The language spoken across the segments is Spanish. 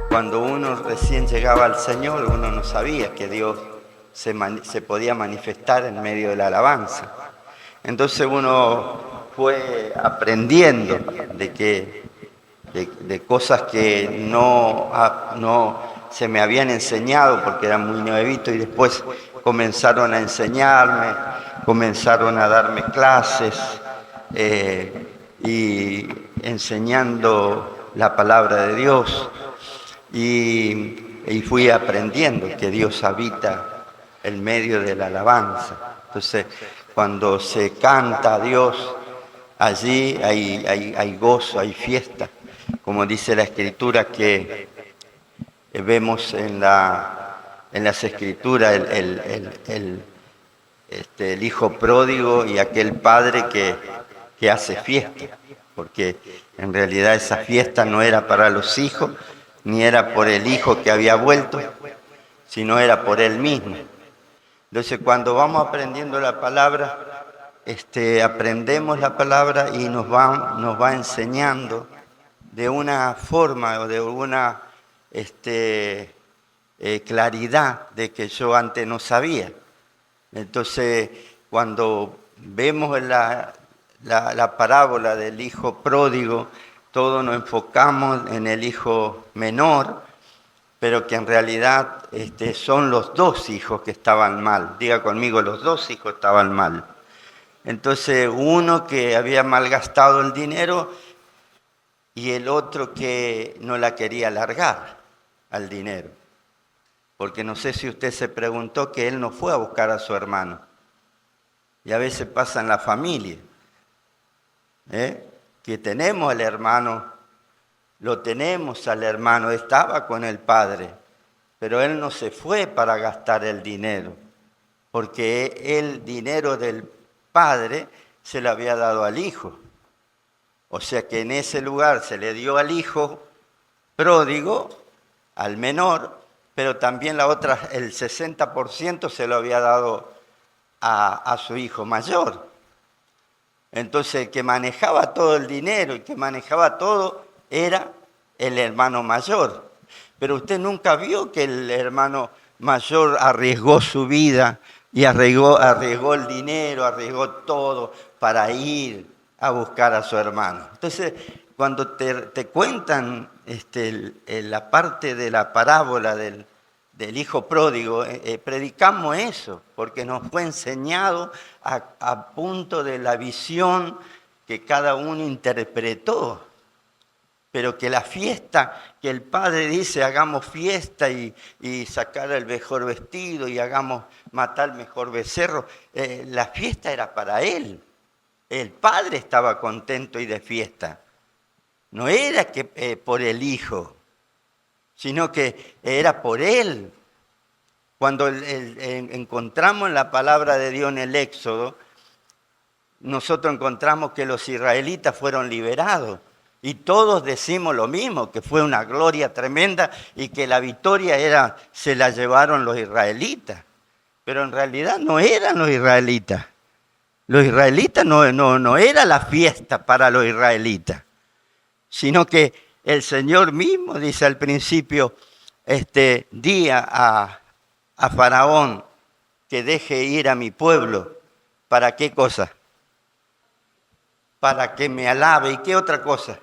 Cuando uno recién llegaba al Señor, uno no sabía que Dios se podía manifestar en medio de la alabanza. Entonces uno fue aprendiendo de cosas que no se me habían enseñado porque era muy nuevito, y después comenzaron a enseñarme, comenzaron a darme clases y enseñando la palabra de Dios, y fui aprendiendo que Dios habita en medio de la alabanza. Entonces, cuando se canta a Dios, allí hay gozo, hay fiesta. Como dice la Escritura, que vemos en las Escrituras el hijo pródigo y aquel padre que hace fiesta, porque en realidad esa fiesta no era para los hijos, ni era por el hijo que había vuelto, sino era por él mismo. Entonces, cuando vamos aprendiendo la palabra, aprendemos la palabra y nos va enseñando de una forma o de una claridad de que yo antes no sabía. Entonces, cuando vemos la parábola del hijo pródigo, todos nos enfocamos en el hijo menor, pero que en realidad son los dos hijos que estaban mal. Diga conmigo, los dos hijos estaban mal. Entonces, uno que había malgastado el dinero y el otro que no la quería largar al dinero. Porque no sé si usted se preguntó que él no fue a buscar a su hermano. Y a veces pasa en la familia, que tenemos al hermano, lo tenemos al hermano, estaba con el padre, pero él no se fue para gastar el dinero, porque el dinero del padre se lo había dado al hijo. O sea que en ese lugar se le dio al hijo pródigo, al menor, pero también el 60% se lo había dado a su hijo mayor. Entonces el que manejaba todo el dinero, el que manejaba todo, era el hermano mayor. Pero usted nunca vio que el hermano mayor arriesgó su vida y arriesgó el dinero, arriesgó todo para ir a buscar a su hermano. Entonces, cuando te cuentan la parte de la parábola del hijo pródigo, predicamos eso, porque nos fue enseñado a punto de la visión que cada uno interpretó. Pero que la fiesta, que el padre dice, hagamos fiesta y sacar el mejor vestido y matar el mejor becerro, la fiesta era para él. El padre estaba contento y de fiesta. No era que por el hijo, sino que era por él. Cuando encontramos la palabra de Dios en el Éxodo, nosotros encontramos que los israelitas fueron liberados. Y todos decimos lo mismo, que fue una gloria tremenda y que la victoria se la llevaron los israelitas. Pero en realidad no eran los israelitas. Los israelitas no era la fiesta para los israelitas, sino que el Señor mismo dice al principio, di a Faraón que deje ir a mi pueblo. ¿Para qué cosa? Para que me alabe. ¿Y qué otra cosa?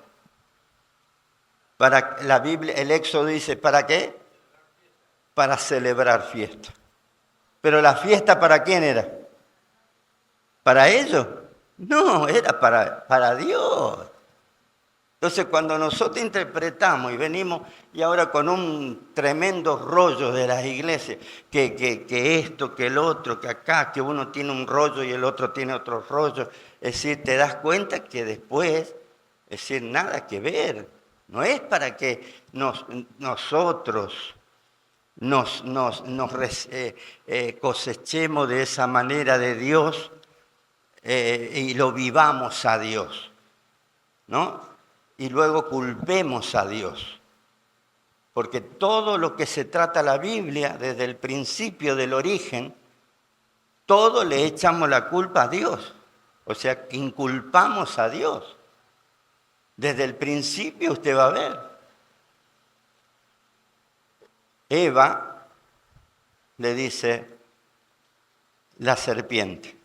Para la Biblia, el Éxodo dice, ¿para qué? Para celebrar fiesta. Pero la fiesta, ¿para quién era? ¿Para ellos? No, era para Dios. Entonces, cuando nosotros interpretamos y venimos y ahora con un tremendo rollo de las iglesias, que esto, que el otro, que acá, que uno tiene un rollo y el otro tiene otro rollo, es decir, te das cuenta que después, es decir, nada que ver. No es para que nosotros cosechemos de esa manera de Dios y lo vivamos a Dios, ¿no? Y luego culpemos a Dios. Porque todo lo que se trata la Biblia, desde el principio del origen, todo le echamos la culpa a Dios. O sea, inculpamos a Dios. Desde el principio usted va a ver. Eva le dice la serpiente.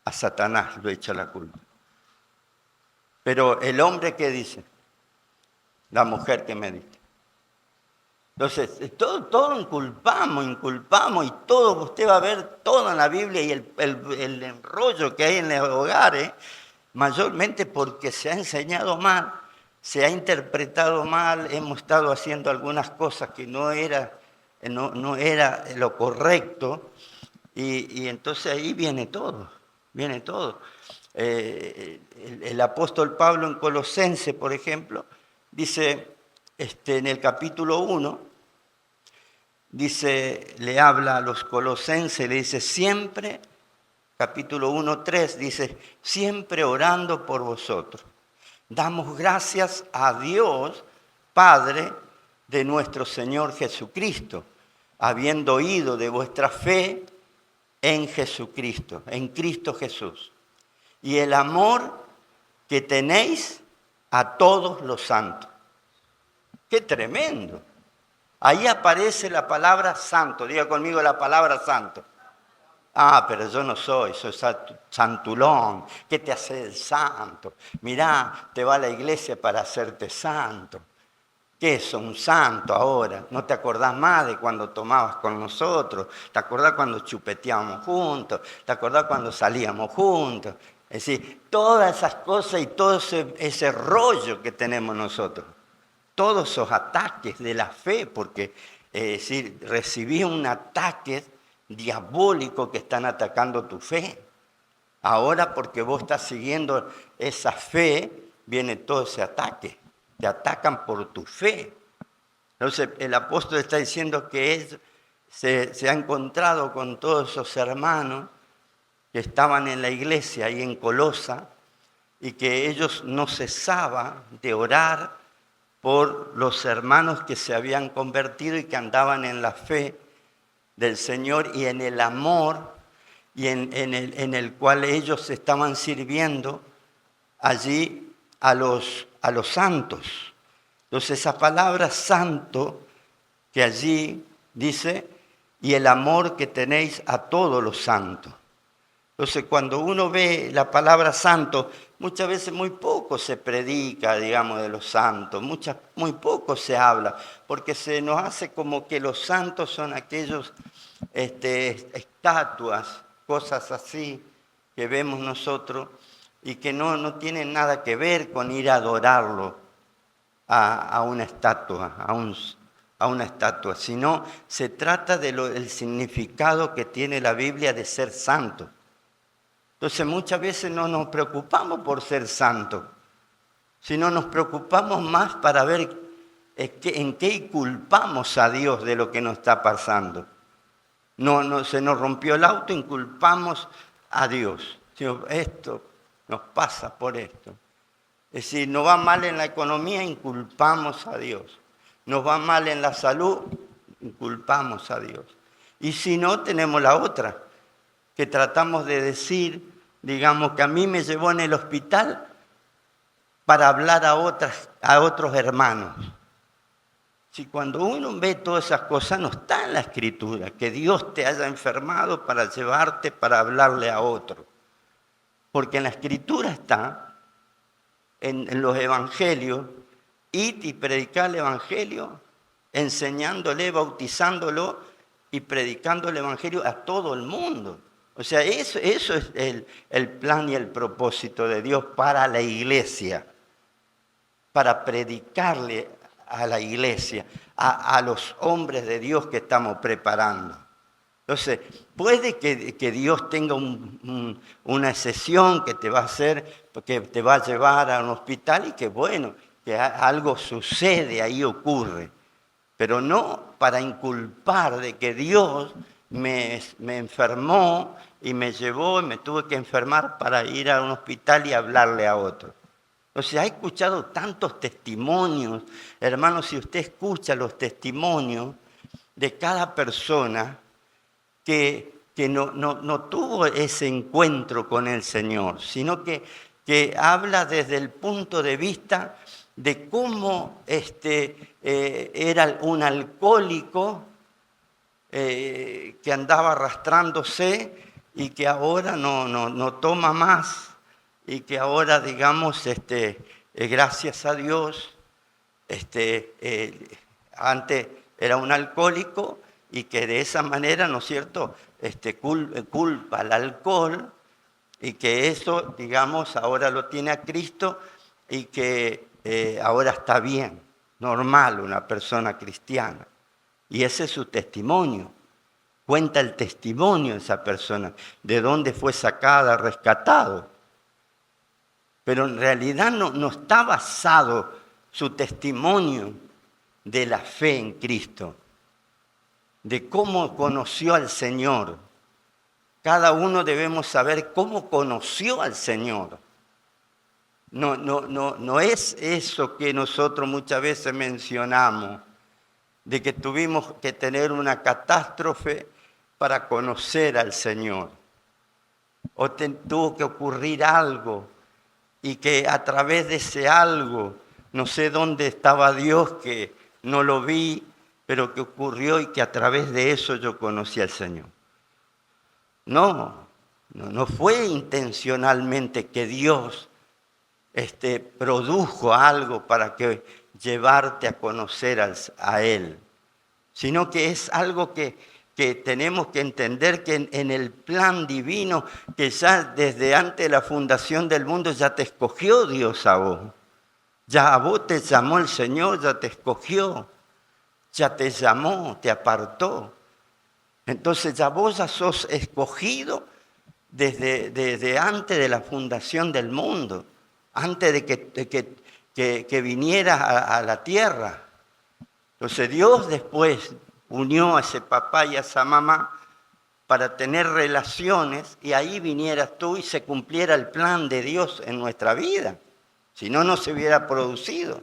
A Satanás lo echa la culpa. Pero el hombre, ¿qué dice? La mujer que me diste. Entonces, todo inculpamos y todo, usted va a ver todo en la Biblia y el enrollo que hay en los hogares, mayormente porque se ha enseñado mal, se ha interpretado mal, hemos estado haciendo algunas cosas que no era lo correcto y entonces ahí viene todo. El apóstol Pablo en Colosenses, por ejemplo, dice en el capítulo 1, le habla a los colosenses, le dice siempre, capítulo 1:3, dice, siempre orando por vosotros. Damos gracias a Dios, Padre de nuestro Señor Jesucristo, habiendo oído de vuestra fe en Jesucristo, en Cristo Jesús, y el amor que tenéis a todos los santos. ¡Qué tremendo! Ahí aparece la palabra santo. Diga conmigo la palabra santo. Ah, pero yo no soy santulón. ¿Qué te hace el santo? Mirá, te va a la iglesia para hacerte santo. ¿Qué es un santo ahora? ¿No te acordás más de cuando tomabas con nosotros? ¿Te acordás cuando chupeteábamos juntos? ¿Te acordás cuando salíamos juntos? Es decir, todas esas cosas y todo ese rollo que tenemos nosotros. Todos esos ataques de la fe, porque es decir, recibí un ataque diabólico que están atacando tu fe. Ahora porque vos estás siguiendo esa fe, viene todo ese ataque. Te atacan por tu fe. Entonces el apóstol está diciendo que él se ha encontrado con todos esos hermanos que estaban en la iglesia ahí en Colosa y que ellos no cesaban de orar por los hermanos que se habían convertido y que andaban en la fe del Señor y en el amor y en el cual ellos estaban sirviendo allí a los santos. Entonces esa palabra santo que allí dice, y el amor que tenéis a todos los santos. Entonces cuando uno ve la palabra santo, muchas veces muy poco se predica, digamos, de los santos, muy poco se habla, porque se nos hace como que los santos son aquellos estatuas, cosas así que vemos nosotros y que no tienen nada que ver con ir a adorarlo a una estatua, a una estatua, sino se trata del significado que tiene la Biblia de ser santo. Entonces muchas veces no nos preocupamos por ser santos, sino nos preocupamos más para ver en qué culpamos a Dios de lo que nos está pasando. No se nos rompió el auto, inculpamos a Dios. Esto nos pasa por esto. Es decir, nos va mal en la economía, inculpamos a Dios. Nos va mal en la salud, inculpamos a Dios. Y si no, tenemos la otra, que tratamos de decir, digamos, que a mí me llevó en el hospital para hablar a otros hermanos. Si cuando uno ve todas esas cosas, no está en la Escritura, que Dios te haya enfermado para llevarte, para hablarle a otro. Porque en la Escritura está, en los evangelios, id y predicar el evangelio, enseñándole, bautizándolo y predicando el evangelio a todo el mundo. O sea, eso es el plan y el propósito de Dios para la iglesia, para predicarle a la iglesia, a los hombres de Dios que estamos preparando. Entonces, puede que Dios tenga una sesión que te va a hacer, que te va a llevar a un hospital y que bueno, que algo sucede, ahí ocurre. Pero no para inculpar de que Dios me enfermó y me llevó y me tuve que enfermar para ir a un hospital y hablarle a otro. O sea, he escuchado tantos testimonios. Hermanos, si usted escucha los testimonios de cada persona que no tuvo ese encuentro con el Señor, sino que que habla desde el punto de vista de cómo era un alcohólico que andaba arrastrándose y que ahora no toma más y que ahora, digamos, gracias a Dios, antes era un alcohólico y que de esa manera, ¿no es cierto?, culpa al alcohol y que eso, digamos, ahora lo tiene a Cristo y que ahora está bien, normal, una persona cristiana. Y ese es su testimonio. Cuenta el testimonio de esa persona, de dónde fue sacada, rescatado. Pero en realidad no está basado su testimonio de la fe en Cristo, de cómo conoció al Señor. Cada uno debemos saber cómo conoció al Señor. No es eso que nosotros muchas veces mencionamos, de que tuvimos que tener una catástrofe para conocer al Señor. O tuvo que ocurrir algo y que a través de ese algo, no sé dónde estaba Dios, que no lo vi, pero que ocurrió y que a través de eso yo conocí al Señor. No fue intencionalmente que Dios produjo algo para que llevarte a conocer a Él, sino que es algo que tenemos que entender que en el plan divino, que ya desde antes de la fundación del mundo ya te escogió Dios a vos. Ya a vos te llamó el Señor, ya te escogió, ya te llamó, te apartó. Entonces ya vos ya sos escogido desde antes de la fundación del mundo, antes de que vinieras a la tierra. Entonces Dios después unió a ese papá y a esa mamá para tener relaciones y ahí vinieras tú y se cumpliera el plan de Dios en nuestra vida. Si no, no se hubiera producido.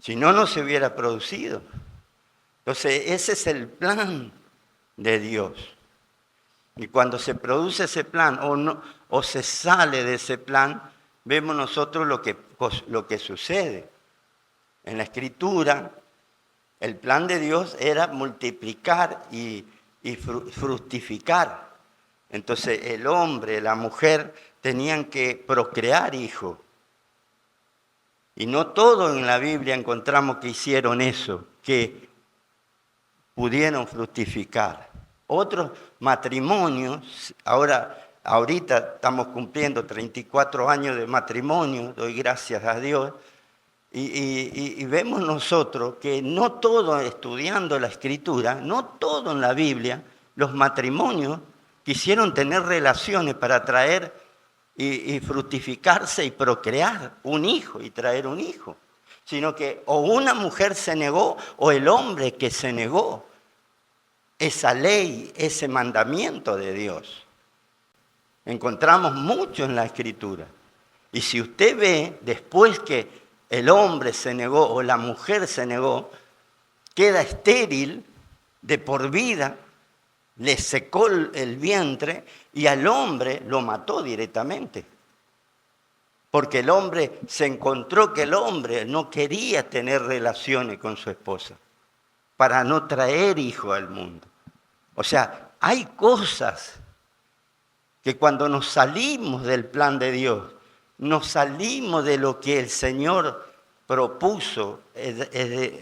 Si no, no se hubiera producido. Entonces ese es el plan de Dios. Y cuando se produce ese plan o se sale de ese plan, vemos nosotros lo que sucede. En la Escritura, el plan de Dios era multiplicar y fructificar. Entonces el hombre, la mujer tenían que procrear hijos. Y no todo en la Biblia encontramos que hicieron eso, que pudieron fructificar. Otros matrimonios, ahorita estamos cumpliendo 34 años de matrimonio, doy gracias a Dios, y vemos nosotros que no todo, estudiando la Escritura, no todo en la Biblia, los matrimonios quisieron tener relaciones para traer y fructificarse y procrear un hijo y traer un hijo, sino que o una mujer se negó o el hombre que se negó esa ley, ese mandamiento de Dios. Encontramos mucho en la Escritura. Y si usted ve, después que el hombre se negó o la mujer se negó, queda estéril de por vida, le secó el vientre y al hombre lo mató directamente. Porque el hombre se encontró que el hombre no quería tener relaciones con su esposa para no traer hijo al mundo. O sea, hay cosas que cuando nos salimos del plan de Dios, nos salimos de lo que el Señor propuso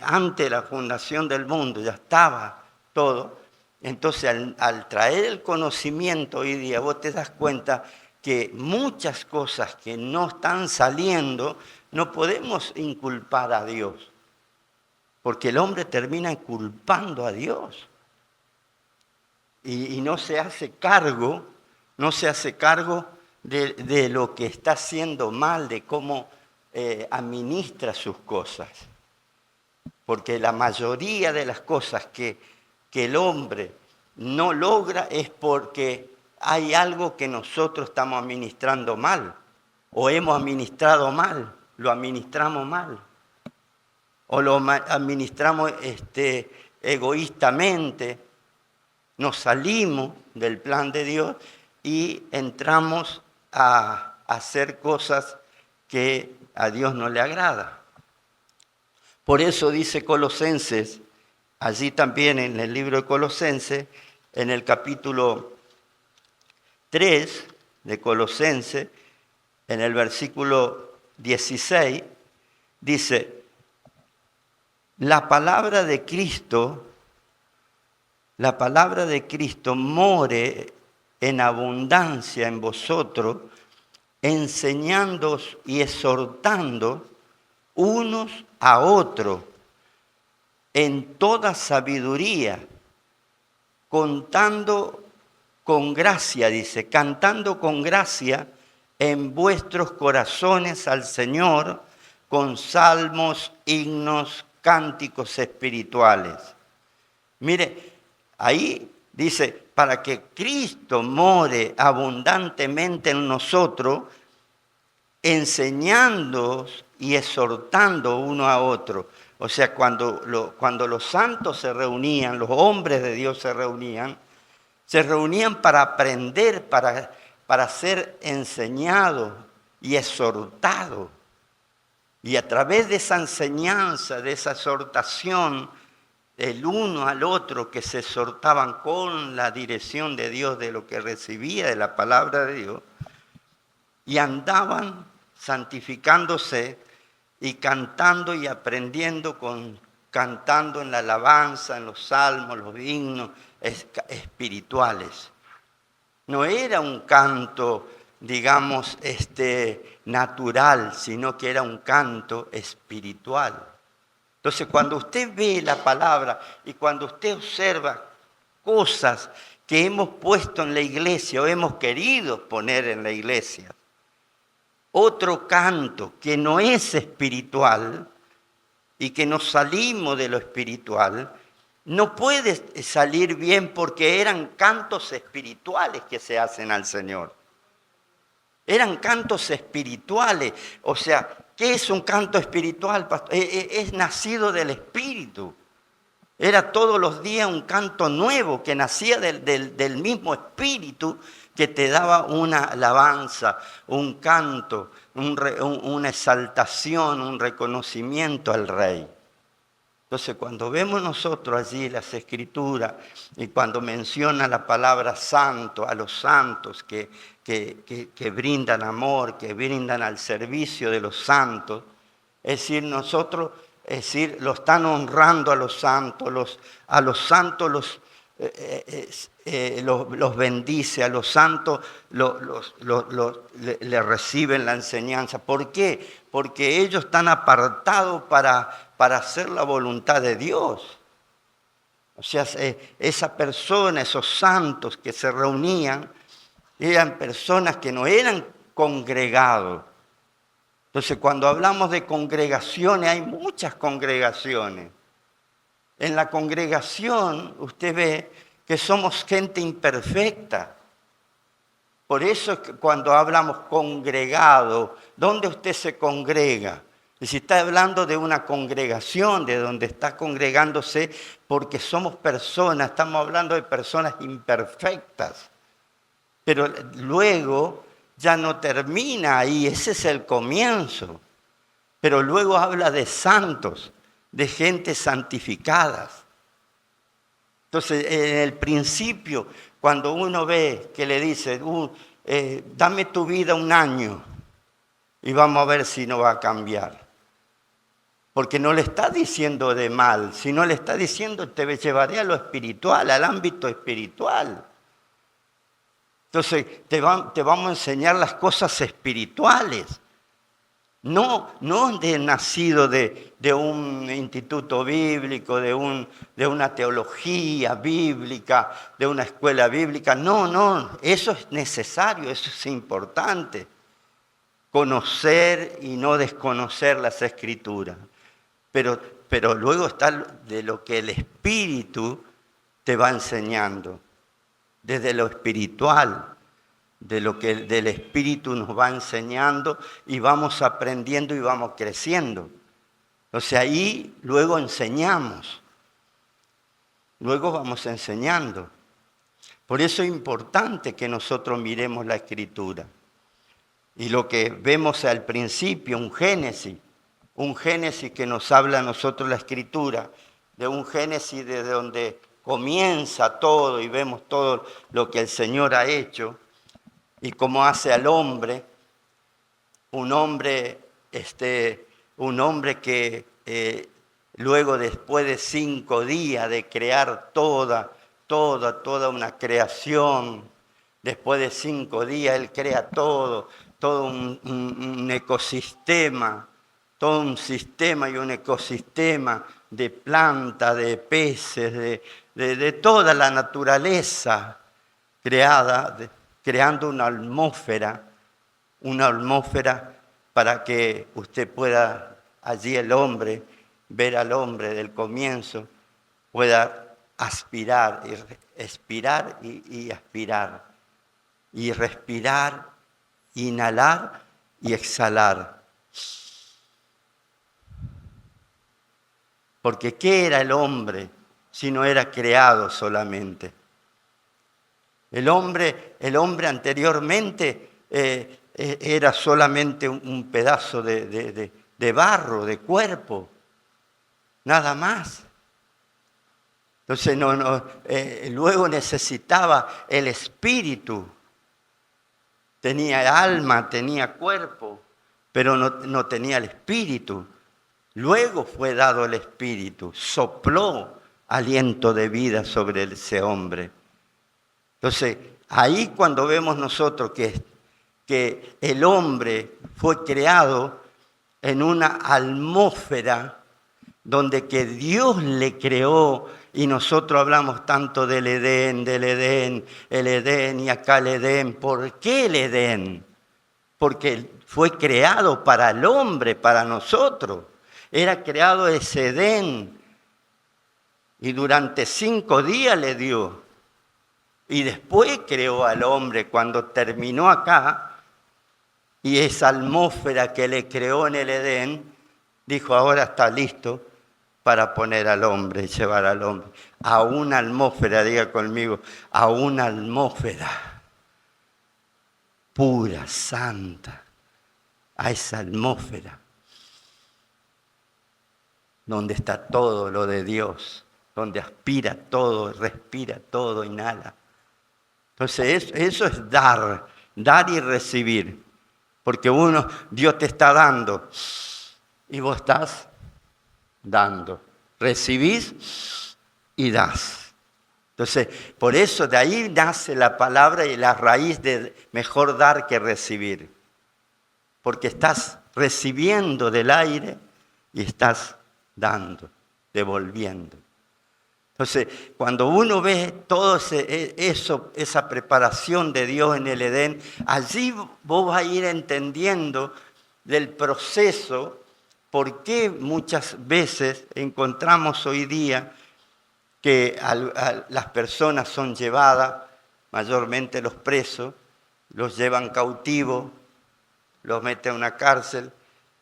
ante la fundación del mundo, ya estaba todo. Entonces, al traer el conocimiento hoy día, vos te das cuenta que muchas cosas que no están saliendo, no podemos inculpar a Dios, porque el hombre termina culpando a Dios y no se hace cargo, de lo que está haciendo mal, de cómo administra sus cosas. Porque la mayoría de las cosas que el hombre no logra es porque hay algo que nosotros estamos administrando mal, o hemos administrado mal, lo administramos mal, o lo administramos egoístamente, nos salimos del plan de Dios y entramos a hacer cosas que a Dios no le agrada. Por eso dice Colosenses, allí también en el libro de Colosenses, en el capítulo 3 de Colosenses, en el versículo 16, dice, la palabra de Cristo more en abundancia en vosotros, enseñándoos y exhortando unos a otros en toda sabiduría, cantando con gracia en vuestros corazones al Señor, con salmos, himnos, cánticos espirituales. Mire, ahí dice, para que Cristo more abundantemente en nosotros, enseñándoos y exhortando uno a otro. O sea, cuando los santos se reunían, los hombres de Dios se reunían para aprender, para ser enseñados y exhortados. Y a través de esa enseñanza, de esa exhortación, el uno al otro, que se exhortaban con la dirección de Dios, de lo que recibía de la palabra de Dios, y andaban santificándose y cantando y aprendiendo, cantando en la alabanza, en los salmos, los himnos espirituales. No era un canto, digamos, natural, sino que era un canto espiritual. Entonces, cuando usted ve la palabra y cuando usted observa cosas que hemos puesto en la iglesia o hemos querido poner en la iglesia, otro canto que no es espiritual y que nos salimos de lo espiritual, no puede salir bien porque eran cantos espirituales que se hacen al Señor. Eran cantos espirituales. O sea, ¿qué es un canto espiritual, pastor? Es nacido del Espíritu. Era todos los días un canto nuevo que nacía del mismo Espíritu que te daba una alabanza, un canto, una exaltación, un reconocimiento al Rey. Entonces, cuando vemos nosotros allí las Escrituras y cuando menciona la palabra santo, a los santos que brindan amor, que brindan al servicio de los santos, es decir, lo están honrando a los santos los bendice, a los santos le reciben la enseñanza. ¿Por qué? Porque ellos están apartados para hacer la voluntad de Dios. O sea, esa persona, esos santos que se reunían, eran personas que no eran congregados. Entonces, cuando hablamos de congregaciones, hay muchas congregaciones. En la congregación, usted ve que somos gente imperfecta. Por eso es que cuando hablamos congregado, ¿dónde usted se congrega? Y si está hablando de una congregación, de donde está congregándose, porque somos personas, estamos hablando de personas imperfectas. Pero luego ya no termina ahí, ese es el comienzo. Pero luego habla de santos, de gente santificadas. Entonces, en el principio, cuando uno ve que le dice, dame tu vida un año y vamos a ver si no va a cambiar. Porque no le está diciendo de mal, sino le está diciendo, te llevaré a lo espiritual, al ámbito espiritual. Entonces, te vamos a enseñar las cosas espirituales. No de nacido de un instituto bíblico, de una teología bíblica, de una escuela bíblica. No, eso es necesario, eso es importante. Conocer y no desconocer las Escrituras. Pero luego está de lo que el Espíritu te va enseñando, desde lo espiritual, de lo que del Espíritu nos va enseñando y vamos aprendiendo y vamos creciendo. O sea, ahí luego enseñamos, luego vamos enseñando. Por eso es importante que nosotros miremos la Escritura. Y lo que vemos al principio, un Génesis que nos habla a nosotros la Escritura, de un Génesis desde donde comienza todo y vemos todo lo que el Señor ha hecho y cómo hace al hombre, un hombre, un hombre que luego después de 5 días de crear toda una creación, después de 5 días Él crea todo un ecosistema, todo un sistema y un ecosistema de plantas, de peces, de toda la naturaleza creada, creando una atmósfera para que usted pueda, allí el hombre, ver al hombre del comienzo, pueda aspirar, expirar y aspirar, y respirar, inhalar y exhalar. Porque ¿qué era el hombre si no era creado solamente? El hombre anteriormente era solamente un pedazo de barro, de cuerpo, nada más. Entonces luego necesitaba el espíritu. Tenía alma, tenía cuerpo, pero no tenía el espíritu. Luego fue dado el espíritu, sopló aliento de vida sobre ese hombre. Entonces, ahí cuando vemos nosotros que el hombre fue creado en una atmósfera donde que Dios le creó, y nosotros hablamos tanto del Edén, el Edén y acá el Edén. ¿Por qué el Edén? Porque fue creado para el hombre, para nosotros. Era creado ese Edén y durante 5 días le dio. Y después creó al hombre cuando terminó acá, y esa atmósfera que le creó en el Edén, dijo, ahora está listo para poner al hombre y llevar al hombre a una atmósfera, diga conmigo, a una atmósfera pura, santa, a esa atmósfera donde está todo lo de Dios, donde aspira todo, respira todo, inhala. Entonces eso es dar y recibir, porque Dios te está dando y vos estás dando, recibís y das. Entonces, por eso de ahí nace la palabra y la raíz de mejor dar que recibir, porque estás recibiendo del aire y estás dando, devolviendo. Entonces, cuando uno ve todo esa preparación de Dios en el Edén, allí vos vas a ir entendiendo del proceso, por qué muchas veces encontramos hoy día que las personas son llevadas, mayormente los presos, los llevan cautivos, los meten a una cárcel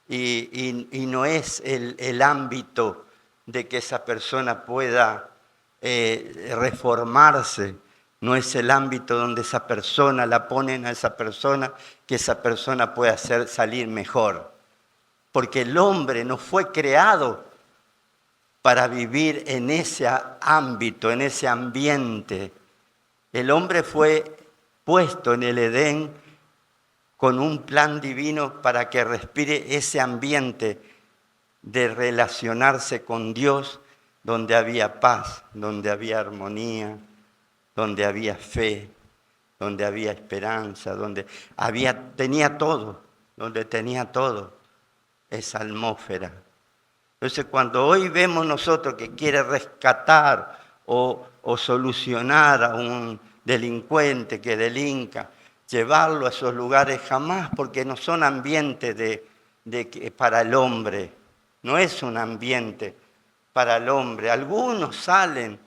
y no es el ámbito de que esa persona pueda reformarse, no es el ámbito donde esa persona la ponen a esa persona, que esa persona pueda salir mejor. Porque el hombre no fue creado para vivir en ese ámbito, en ese ambiente. El hombre fue puesto en el Edén con un plan divino para que respire ese ambiente de relacionarse con Dios, donde había paz, donde había armonía, donde había fe, donde había esperanza, donde tenía todo esa atmósfera. Entonces, cuando hoy vemos nosotros que quiere rescatar o solucionar a un delincuente que delinca, llevarlo a esos lugares jamás, porque no son ambientes para el hombre, no es un ambiente para el hombre. Algunos salen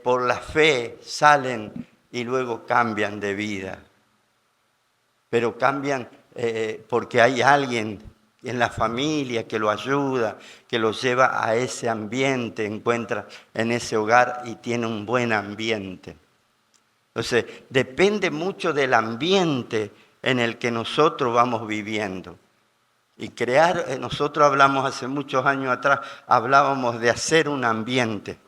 por la fe, salen y luego cambian de vida, pero cambian porque hay alguien en la familia que lo ayuda, que lo lleva a ese ambiente, encuentra en ese hogar y tiene un buen ambiente. Entonces, depende mucho del ambiente en el que nosotros vamos viviendo. Y crear, nosotros hablamos hace muchos años atrás, hablábamos de hacer un ambiente.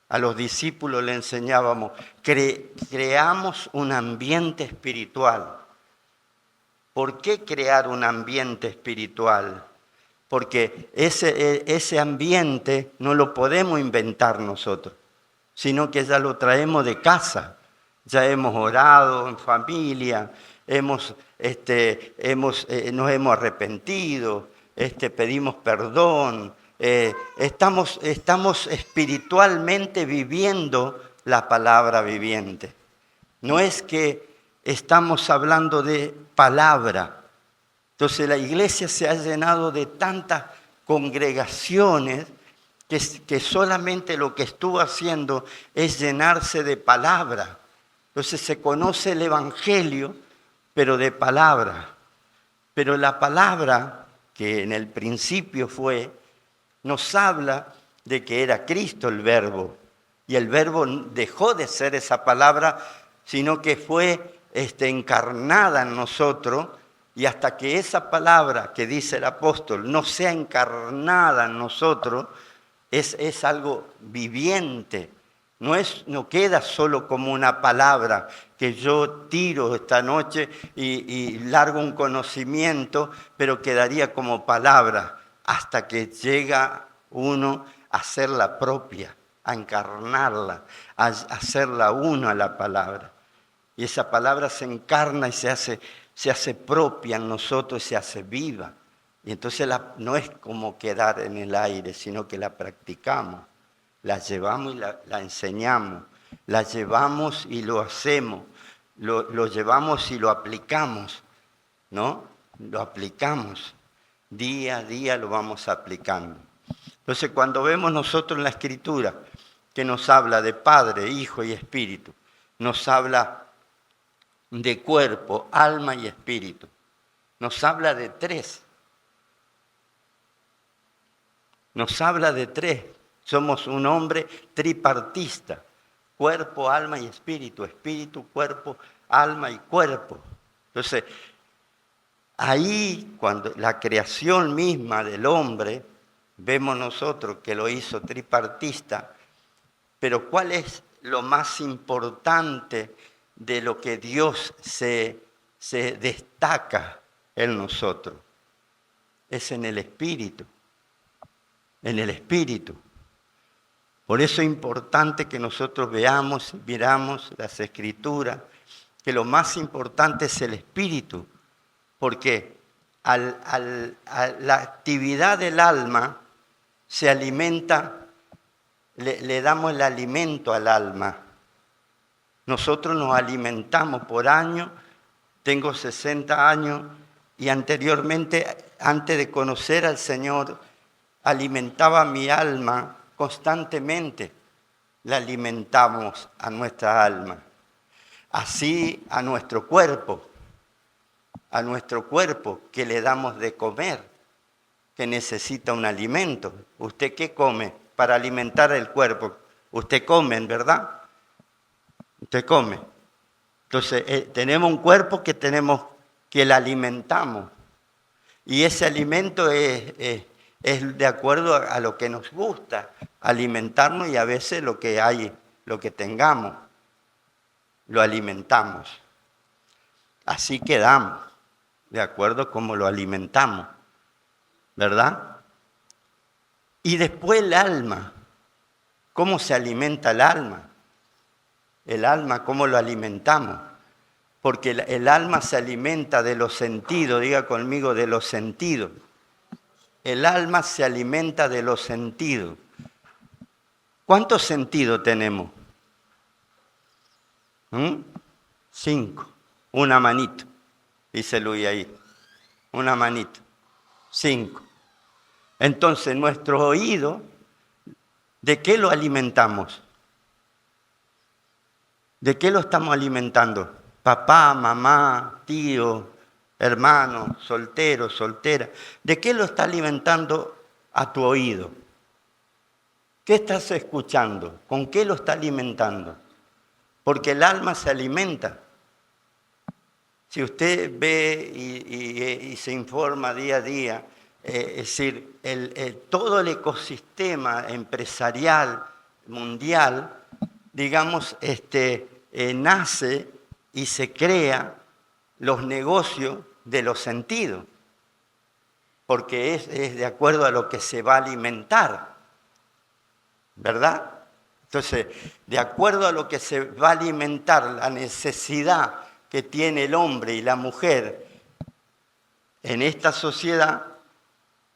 A los discípulos le enseñábamos, creamos un ambiente espiritual. ¿Por qué crear un ambiente espiritual? Porque ese ambiente no lo podemos inventar nosotros, sino que ya lo traemos de casa. Ya hemos orado en familia, nos hemos arrepentido, pedimos perdón, estamos espiritualmente viviendo la palabra viviente. No es que estamos hablando de palabra. Entonces la iglesia se ha llenado de tantas congregaciones que solamente lo que estuvo haciendo es llenarse de palabra. Entonces se conoce el Evangelio, pero de palabra. Pero la palabra, que en el principio fue, nos habla de que era Cristo el Verbo. Y el Verbo dejó de ser esa palabra, sino que fue encarnada en nosotros. Y hasta que esa palabra que dice el apóstol no sea encarnada en nosotros, es algo viviente. No queda solo como una palabra que yo tiro esta noche y largo un conocimiento, pero quedaría como palabra hasta que llega uno a hacerla propia, a encarnarla, a hacerla uno a la palabra. Y esa palabra se encarna y se hace propia en nosotros y se hace viva. Y entonces no es como quedar en el aire, sino que la practicamos. La llevamos y la enseñamos, la llevamos y lo hacemos, lo llevamos y lo aplicamos, ¿no? Lo aplicamos, día a día lo vamos aplicando. Entonces cuando vemos nosotros en la Escritura que nos habla de Padre, Hijo y Espíritu, nos habla de cuerpo, alma y espíritu, nos habla de tres. Nos habla de tres. Somos un hombre tripartista, cuerpo, alma y espíritu. Espíritu, cuerpo, alma y cuerpo. Entonces, ahí cuando la creación misma del hombre, vemos nosotros que lo hizo tripartista, pero ¿cuál es lo más importante de lo que Dios se destaca en nosotros? Es en el espíritu. En el espíritu. Por eso es importante que nosotros miramos las Escrituras, que lo más importante es el espíritu, porque a la actividad del alma se alimenta, le damos el alimento al alma. Nosotros nos alimentamos por año, tengo 60 años y anteriormente, antes de conocer al Señor, alimentaba mi alma constantemente, la alimentamos a nuestra alma. Así a nuestro cuerpo que le damos de comer, que necesita un alimento. ¿Usted qué come para alimentar el cuerpo? Usted come, ¿verdad? Usted come. Entonces, tenemos un cuerpo que le alimentamos. Y ese alimento es de acuerdo a lo que nos gusta alimentarnos, y a veces lo que tengamos, lo alimentamos. Así quedamos, de acuerdo a cómo lo alimentamos, ¿verdad? Y después el alma. ¿Cómo se alimenta el alma? El alma, ¿cómo lo alimentamos? Porque el alma se alimenta de los sentidos, diga conmigo, de los sentidos. El alma se alimenta de los sentidos. ¿Cuántos sentidos tenemos? 5. Una manito, dice Luis ahí. Una manito. 5. Entonces, nuestro oído, ¿de qué lo alimentamos? ¿De qué lo estamos alimentando? Papá, mamá, tío, hermano, soltero, soltera. ¿De qué lo está alimentando a tu oído? ¿Qué estás escuchando? ¿Con qué lo está alimentando? Porque el alma se alimenta. Si usted ve y se informa día a día, es decir, todo el ecosistema empresarial mundial, digamos, nace y se crea los negocios de los sentidos, porque es de acuerdo a lo que se va a alimentar, ¿verdad? Entonces, de acuerdo a lo que se va a alimentar, la necesidad que tiene el hombre y la mujer en esta sociedad,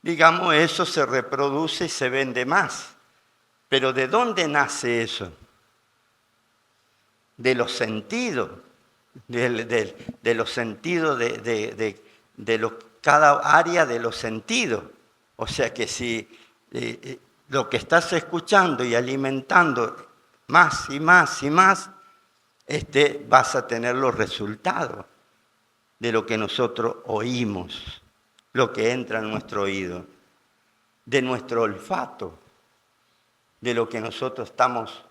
digamos, eso se reproduce y se vende más. Pero ¿de dónde nace eso? De los sentidos, de los sentidos cada área de los sentidos. O sea que si lo que estás escuchando y alimentando más y más y más, vas a tener los resultados de lo que nosotros oímos, lo que entra en nuestro oído, de nuestro olfato, de lo que nosotros estamos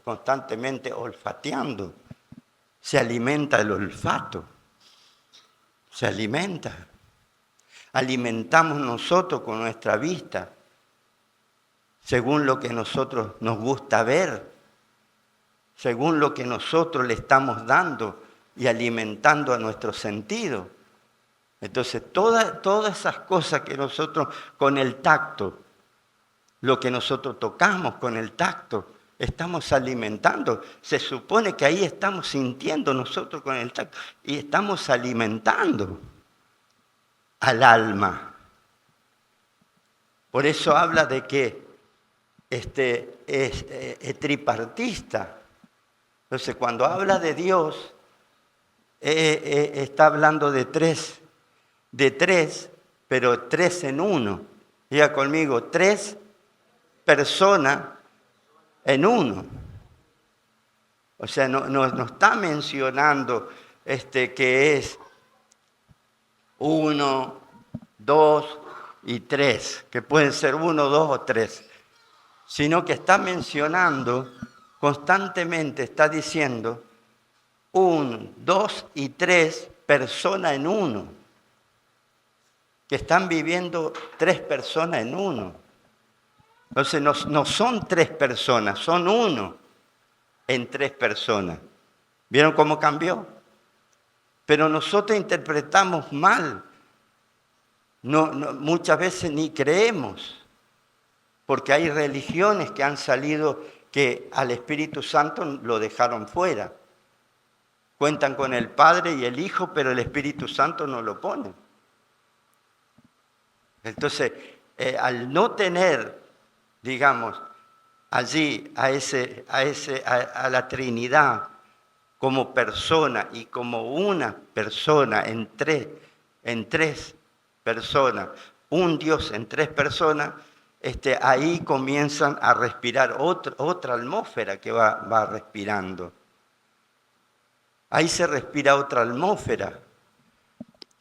constantemente olfateando. Se alimenta el olfato, se alimenta. Alimentamos nosotros con nuestra vista, según lo que nosotros nos gusta ver, según lo que nosotros le estamos dando y alimentando a nuestro sentido. Entonces, todas esas cosas que nosotros con el tacto, lo que nosotros tocamos con el tacto, estamos alimentando. Se supone que ahí estamos sintiendo nosotros con el tacto y estamos alimentando al alma. Por eso habla de que es tripartista. Entonces, cuando habla de Dios, está hablando de tres, pero tres en uno. Diga conmigo, tres personas en uno. O sea, no está mencionando que es 1, 2 y 3, que pueden ser 1, 2 o 3, sino que está mencionando constantemente, está diciendo 1, 2 y 3 personas en uno, que están viviendo 3 personas en uno. Entonces no son 3 personas, son 1 en 3 personas. ¿Vieron cómo cambió? Pero nosotros interpretamos mal. Muchas veces ni creemos, porque hay religiones que han salido que al Espíritu Santo lo dejaron fuera. Cuentan con el Padre y el Hijo, pero el Espíritu Santo no lo pone. Entonces, al no tener, digamos, allí a la Trinidad como persona y como una persona en tres personas, un Dios en 3 personas, ahí comienzan a respirar otra atmósfera que va respirando. Ahí se respira otra atmósfera.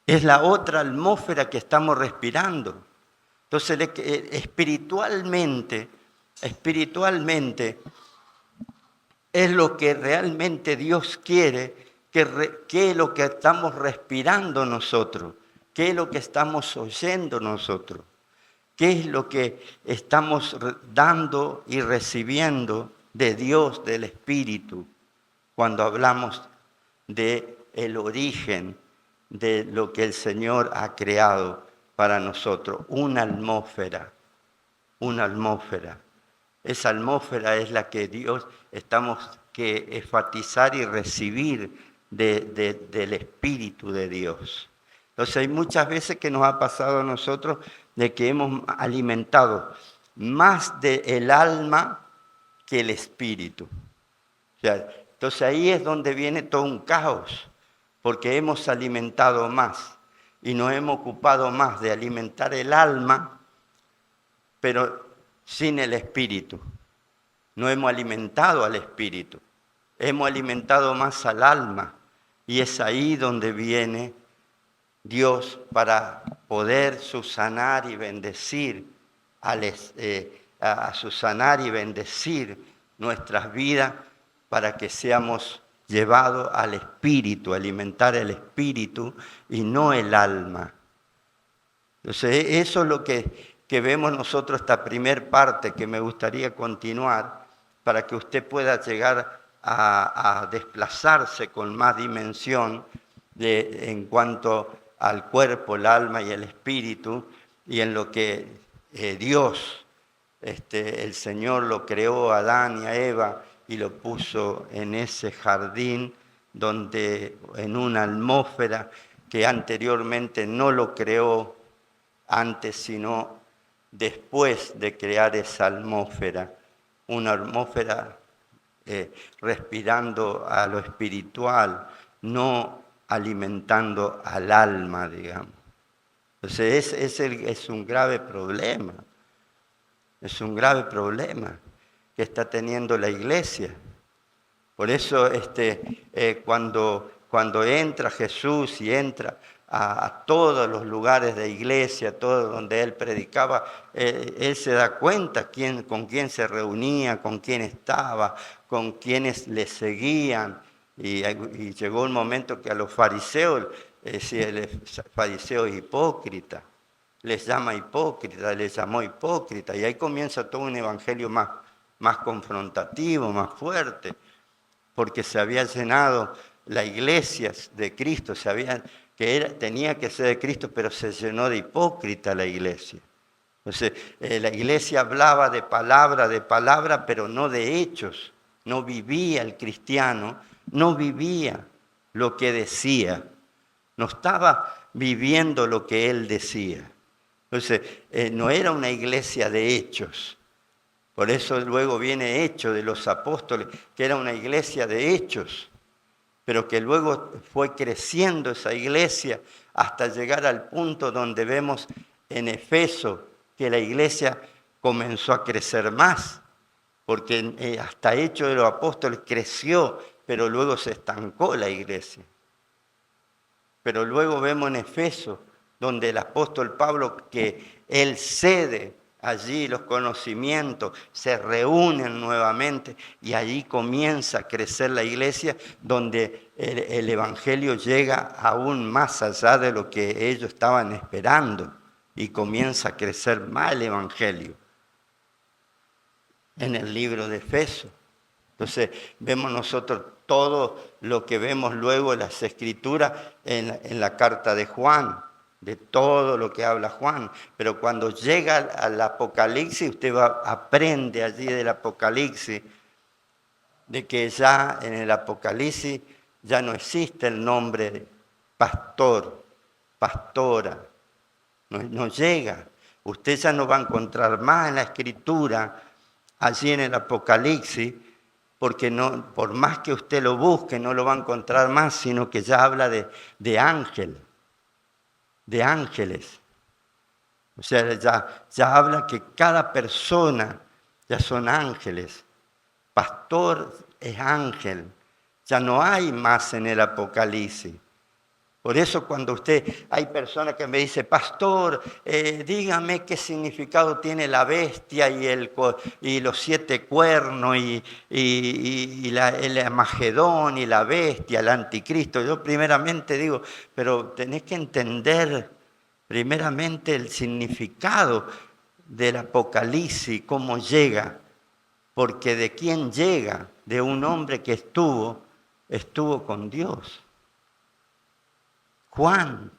Es la otra atmósfera que estamos respirando. Entonces, espiritualmente, es lo que realmente Dios quiere, que es lo que estamos respirando nosotros, qué es lo que estamos oyendo nosotros, qué es lo que estamos dando y recibiendo de Dios, del Espíritu, cuando hablamos del origen de lo que el Señor ha creado para nosotros, una atmósfera. Esa atmósfera es la que Dios estamos que enfatizar y recibir del Espíritu de Dios. Entonces hay muchas veces que nos ha pasado a nosotros de que hemos alimentado más del alma que el espíritu. O sea, entonces ahí es donde viene todo un caos, porque hemos alimentado más y nos hemos ocupado más de alimentar el alma, pero sin el espíritu. No hemos alimentado al espíritu, hemos alimentado más al alma, y es ahí donde viene Dios para poder subsanar y bendecir, susanar y bendecir nuestras vidas para que seamos llevado al espíritu, alimentar el espíritu y no el alma. Entonces, eso es lo que vemos nosotros, esta primer parte que me gustaría continuar para que usted pueda llegar a desplazarse con más dimensión en cuanto al cuerpo, el alma y el espíritu, y en lo que Dios, el Señor lo creó a Adán y a Eva y lo puso en ese jardín donde en una atmósfera que anteriormente no lo creó antes, sino después de crear esa atmósfera, una atmósfera respirando a lo espiritual, no alimentando al alma, digamos. Entonces es un grave problema, es un grave problema que está teniendo la iglesia. Por eso cuando entra Jesús y entra a todos los lugares de iglesia, todo donde Él predicaba, Él se da cuenta con quién se reunía, con quién estaba, con quiénes le seguían. Y llegó un momento que a los fariseos, fariseos hipócritas, les llama hipócrita, les llamó hipócrita. Y ahí comienza todo un evangelio más confrontativo, más fuerte, porque se había llenado la iglesia de Cristo, tenía que ser de Cristo, pero se llenó de hipócrita la iglesia. Entonces, la iglesia hablaba de palabra, pero no de hechos. No vivía el cristiano, no vivía lo que decía. No estaba viviendo lo que él decía. Entonces, no era una iglesia de hechos. Por eso luego viene Hechos de los Apóstoles, que era una iglesia de hechos, pero que luego fue creciendo esa iglesia hasta llegar al punto donde vemos en Efeso que la iglesia comenzó a crecer más, porque hasta Hechos de los Apóstoles creció, pero luego se estancó la iglesia. Pero luego vemos en Efeso, donde el apóstol Pablo, que él cede allí los conocimientos, se reúnen nuevamente y allí comienza a crecer la iglesia, donde el evangelio llega aún más allá de lo que ellos estaban esperando y comienza a crecer más el evangelio en el libro de Efesios. Entonces vemos nosotros todo lo que vemos luego en las Escrituras, en la carta de Juan, de todo lo que habla Juan. Pero cuando llega al Apocalipsis, usted aprende allí del Apocalipsis, de que ya en el Apocalipsis ya no existe el nombre de pastor, pastora, no llega. Usted ya no va a encontrar más en la Escritura, allí en el Apocalipsis, porque no, por más que usted lo busque, no lo va a encontrar más, sino que ya habla de ángel, de ángeles. O sea, ya habla que cada persona ya son ángeles. Pastor es ángel. Ya no hay más en el Apocalipsis. Por eso cuando hay personas que me dicen, pastor, dígame qué significado tiene la bestia y los 7 cuernos y el Armagedón y la bestia, el anticristo. Yo primeramente digo, pero tenés que entender primeramente el significado del Apocalipsis, cómo llega, porque de quién llega, de un hombre que estuvo con Dios. Juan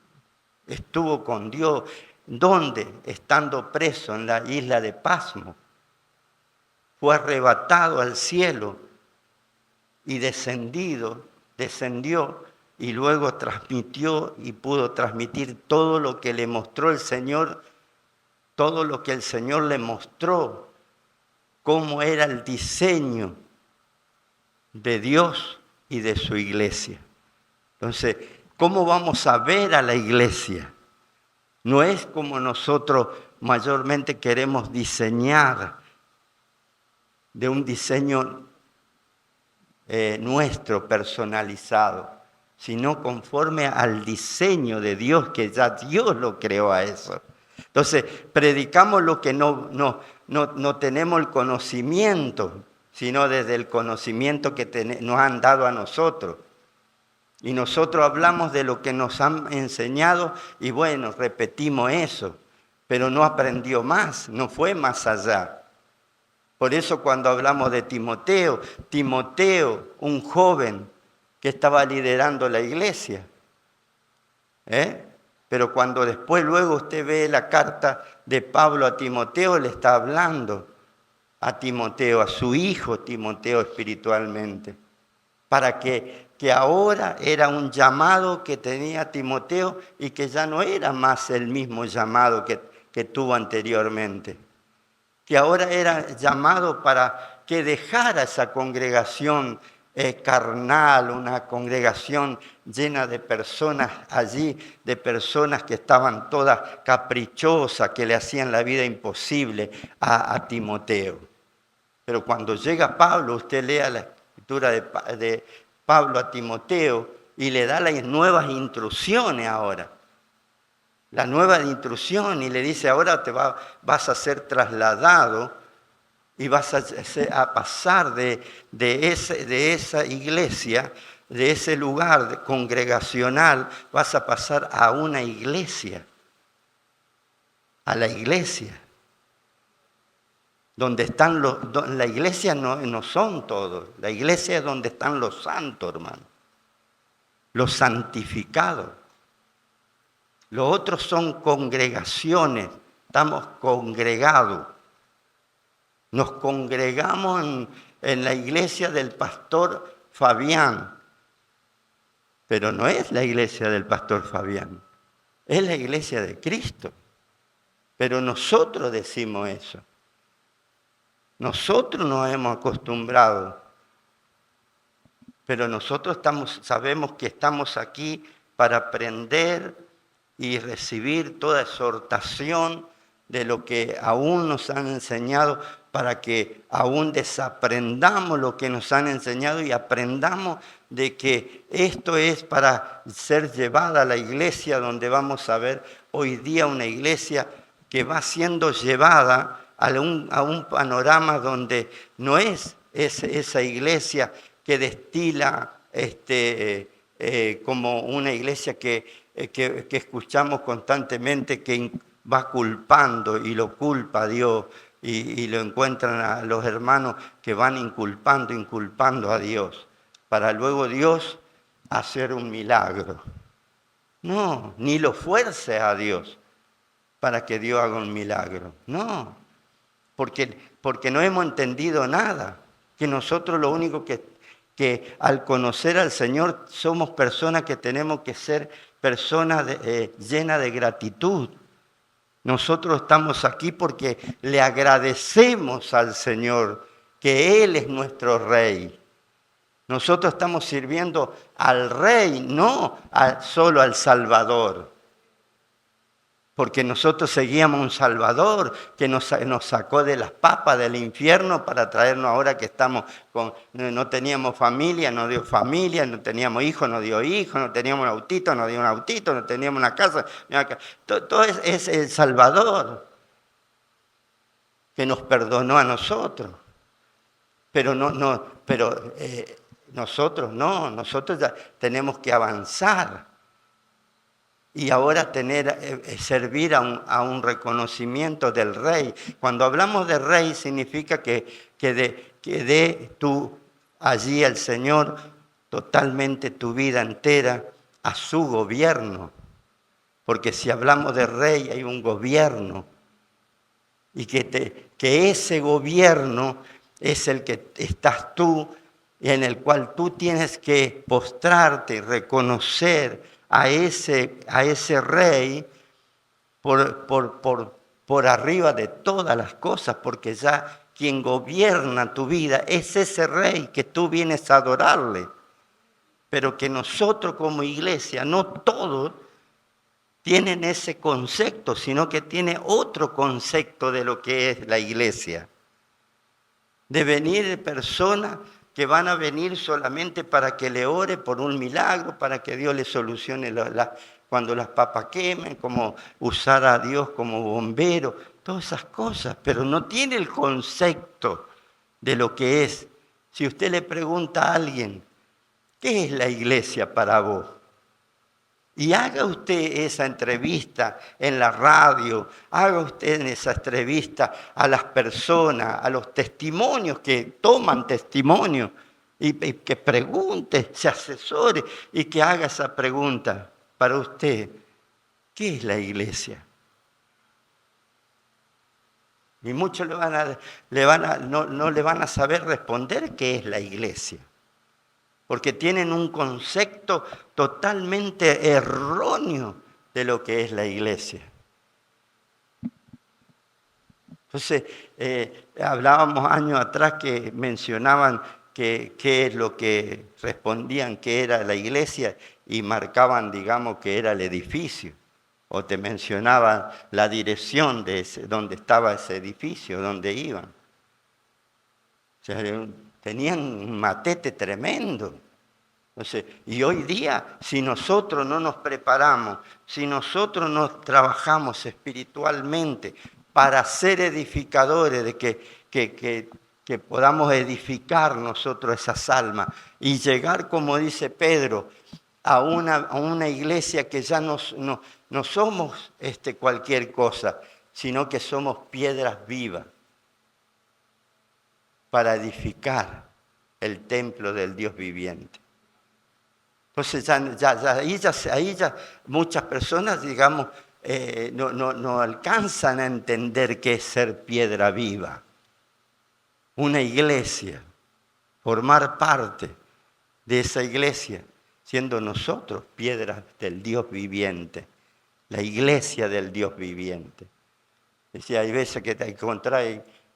estuvo con Dios. ¿Dónde? Estando preso en la isla de Pasmo. Fue arrebatado al cielo y descendió y luego transmitió y pudo transmitir todo lo que le mostró el Señor, todo lo que el Señor le mostró, cómo era el diseño de Dios y de su iglesia. Entonces, ¿cómo vamos a ver a la iglesia? No es como nosotros mayormente queremos diseñar, de un diseño nuestro, personalizado, sino conforme al diseño de Dios, que ya Dios lo creó a eso. Entonces, predicamos lo que no tenemos el conocimiento, sino desde el conocimiento que nos han dado a nosotros. Y nosotros hablamos de lo que nos han enseñado y bueno, repetimos eso, pero no aprendió más, no fue más allá. Por eso cuando hablamos de Timoteo, un joven que estaba liderando la iglesia, pero cuando después luego usted ve la carta de Pablo a Timoteo, le está hablando a Timoteo, a su hijo Timoteo espiritualmente, para que ahora era un llamado que tenía Timoteo y que ya no era más el mismo llamado que tuvo anteriormente, que ahora era llamado para que dejara esa congregación carnal, una congregación llena de personas allí, de personas que estaban todas caprichosas, que le hacían la vida imposible a Timoteo. Pero cuando llega Pablo, usted lea la escritura de Pablo a Timoteo y le da las nuevas instrucciones ahora. La nueva instrucción y le dice, ahora vas a ser trasladado y vas a pasar de esa iglesia, de ese lugar congregacional, vas a pasar a una iglesia, a la iglesia. Donde están la iglesia no son todos, la iglesia es donde están los santos, hermano, los santificados. Los otros son congregaciones, estamos congregados. Nos congregamos en la iglesia del pastor Fabián, pero no es la iglesia del pastor Fabián, es la iglesia de Cristo. Pero nosotros decimos eso. Nosotros nos hemos acostumbrado, pero nosotros sabemos que estamos aquí para aprender y recibir toda exhortación de lo que aún nos han enseñado, para que aún desaprendamos lo que nos han enseñado y aprendamos de que esto es para ser llevada a la iglesia, donde vamos a ver hoy día una iglesia que va siendo llevada a un panorama donde no es esa iglesia que destila como una iglesia que escuchamos constantemente, que va culpando y lo culpa a Dios, y lo encuentran a los hermanos que van inculpando a Dios, para luego Dios hacer un milagro. No, ni lo fuerce a Dios para que Dios haga un milagro. No, porque no hemos entendido nada, que nosotros lo único que al conocer al Señor somos personas que tenemos que ser personas llenas de gratitud. Nosotros estamos aquí porque le agradecemos al Señor que Él es nuestro Rey. Nosotros estamos sirviendo al Rey, no solo al Salvador. Porque nosotros seguíamos un Salvador que nos sacó de las papas del infierno para traernos ahora que estamos no teníamos familia, nos dio familia, no teníamos hijos, nos dio hijos, no teníamos un autito, nos dio un autito, no teníamos una casa. Todo es el Salvador que nos perdonó a nosotros. Pero nosotros ya tenemos que avanzar. Y ahora servir a un reconocimiento del Rey. Cuando hablamos de Rey significa que dé tú allí al Señor totalmente tu vida entera a su gobierno. Porque si hablamos de Rey hay un gobierno. Y que ese gobierno es el que estás tú, y en el cual tú tienes que postrarte y reconocer a ese Rey por arriba de todas las cosas, porque ya quien gobierna tu vida es ese Rey que tú vienes a adorarle. Pero que nosotros como iglesia, no todos tienen ese concepto, sino que tiene otro concepto de lo que es la iglesia. De venir personas que van a venir solamente para que le ore por un milagro, para que Dios le solucione cuando las papas quemen, como usar a Dios como bombero, todas esas cosas, pero no tiene el concepto de lo que es. Si usted le pregunta a alguien, ¿qué es la iglesia para vos? Y haga usted esa entrevista en la radio, haga usted esa entrevista a las personas, a los testimonios que toman testimonio, y que pregunte, se asesore y que haga esa pregunta para usted. ¿Qué es la iglesia? Y muchos no le van a saber responder qué es la iglesia, porque tienen un concepto totalmente erróneo de lo que es la iglesia. Entonces, hablábamos años atrás que mencionaban qué es lo que respondían que era la iglesia y marcaban, digamos, que era el edificio. O te mencionaban la dirección de donde estaba ese edificio, donde iban. O sea, tenían un matete tremendo. Entonces, y hoy día, si nosotros no nos preparamos, si nosotros no trabajamos espiritualmente para ser edificadores, de que podamos edificar nosotros esas almas y llegar, como dice Pedro, a una iglesia que ya no somos cualquier cosa, sino que somos piedras vivas para edificar el templo del Dios viviente. Entonces ahí ya muchas personas, digamos, no alcanzan a entender qué es ser piedra viva. Una iglesia, formar parte de esa iglesia, siendo nosotros piedras del Dios viviente, la iglesia del Dios viviente. Decía, hay veces que te encontrás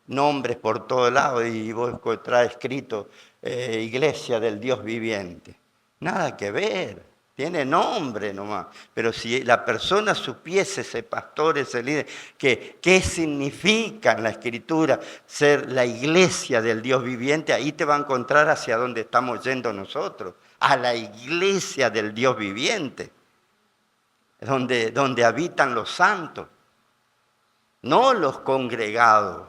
nombres por todos lados y vos encontrás escrito iglesia del Dios viviente. Nada que ver, tiene nombre nomás. Pero si la persona supiese, ese pastor, ese líder, qué significa en la Escritura ser la iglesia del Dios viviente, ahí te va a encontrar hacia donde estamos yendo nosotros, a la iglesia del Dios viviente, donde habitan los santos, no los congregados.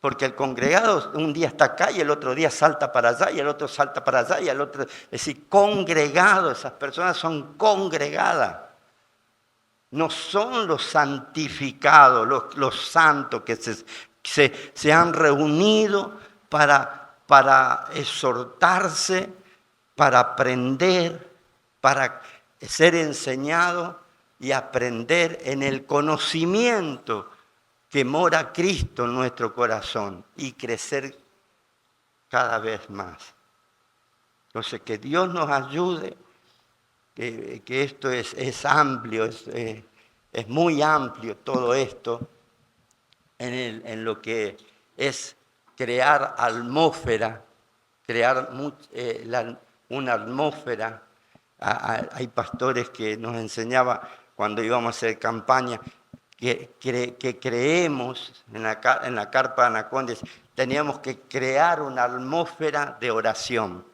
Porque el congregado un día está acá y el otro día salta para allá y el otro salta para allá y el otro... Es decir, congregado, esas personas son congregadas. No son los santificados, los santos que se han reunido para exhortarse, para aprender, para ser enseñados y aprender en el conocimiento que mora Cristo en nuestro corazón y crecer cada vez más. Entonces, que Dios nos ayude, que esto es amplio, es muy amplio todo esto, en lo que es crear atmósfera, crear una atmósfera. Hay pastores que nos enseñaban cuando íbamos a hacer campaña, que creemos en la carpa de Anacondes, teníamos que crear una atmósfera de oración.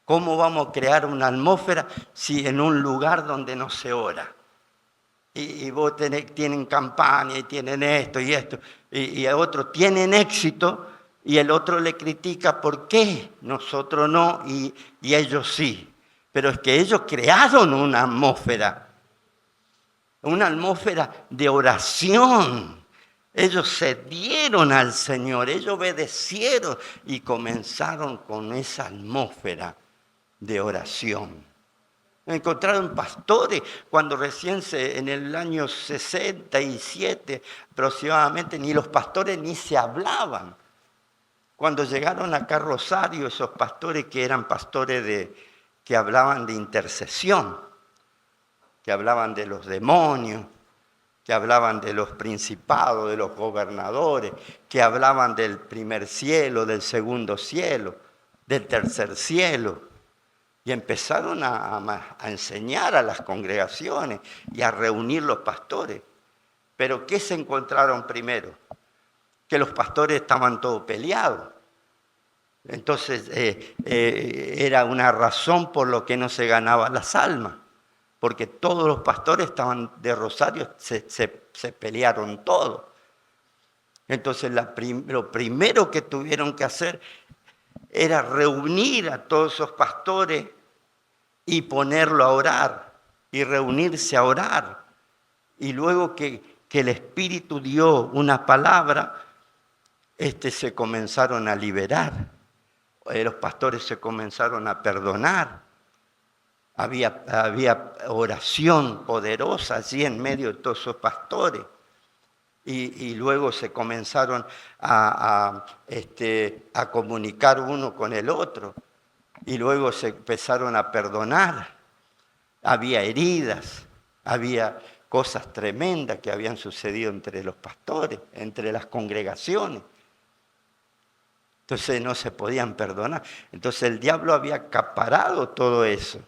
¿Cómo vamos a crear una atmósfera si en un lugar donde no se ora? Y vos tienen campaña y tienen esto y esto, y otros tienen éxito y el otro le critica por qué nosotros no y ellos sí. Pero es que ellos crearon una atmósfera de oración. Ellos se dieron al Señor, ellos obedecieron y comenzaron con esa atmósfera de oración. Encontraron pastores cuando recién en el año 67 aproximadamente, ni los pastores ni se hablaban. Cuando llegaron acá a Rosario, esos pastores que eran pastores que hablaban de intercesión, que hablaban de los demonios, que hablaban de los principados, de los gobernadores, que hablaban del primer cielo, del segundo cielo, del tercer cielo. Y empezaron a enseñar a las congregaciones y a reunir los pastores. Pero ¿qué se encontraron primero? Que los pastores estaban todos peleados. Entonces era una razón por lo que no se ganaban las almas. Porque todos los pastores estaban de Rosario, se pelearon todos. Entonces lo primero que tuvieron que hacer era reunir a todos esos pastores y ponerlo a orar, y reunirse a orar. Y luego que el Espíritu dio una palabra, se comenzaron a liberar. Los pastores se comenzaron a perdonar. Había oración poderosa allí en medio de todos esos pastores. Y luego se comenzaron a comunicar uno con el otro. Y luego se empezaron a perdonar. Había heridas, había cosas tremendas que habían sucedido entre los pastores, entre las congregaciones. Entonces no se podían perdonar. Entonces el diablo había acaparado todo eso.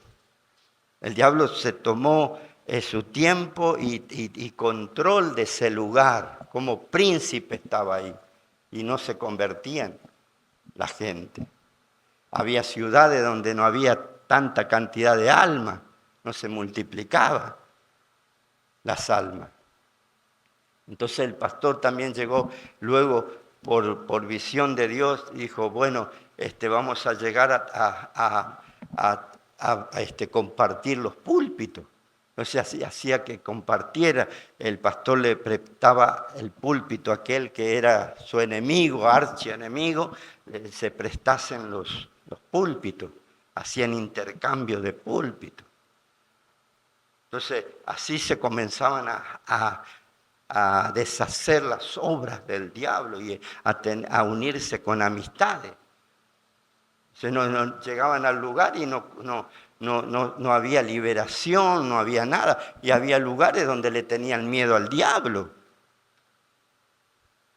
El diablo se tomó su tiempo y control de ese lugar. Como príncipe estaba ahí y no se convertían la gente. Había ciudades donde no había tanta cantidad de almas, no se multiplicaba las almas. Entonces el pastor también llegó luego por visión de Dios, dijo, bueno, vamos a llegar a compartir los púlpitos. Entonces hacía que compartiera, el pastor le prestaba el púlpito a aquel que era su enemigo, archienemigo, se prestasen los púlpitos, hacían intercambio de púlpitos. Entonces así se comenzaban a deshacer las obras del diablo y a unirse con amistades. No llegaban al lugar y no había liberación, no había nada. Y había lugares donde le tenían miedo al diablo.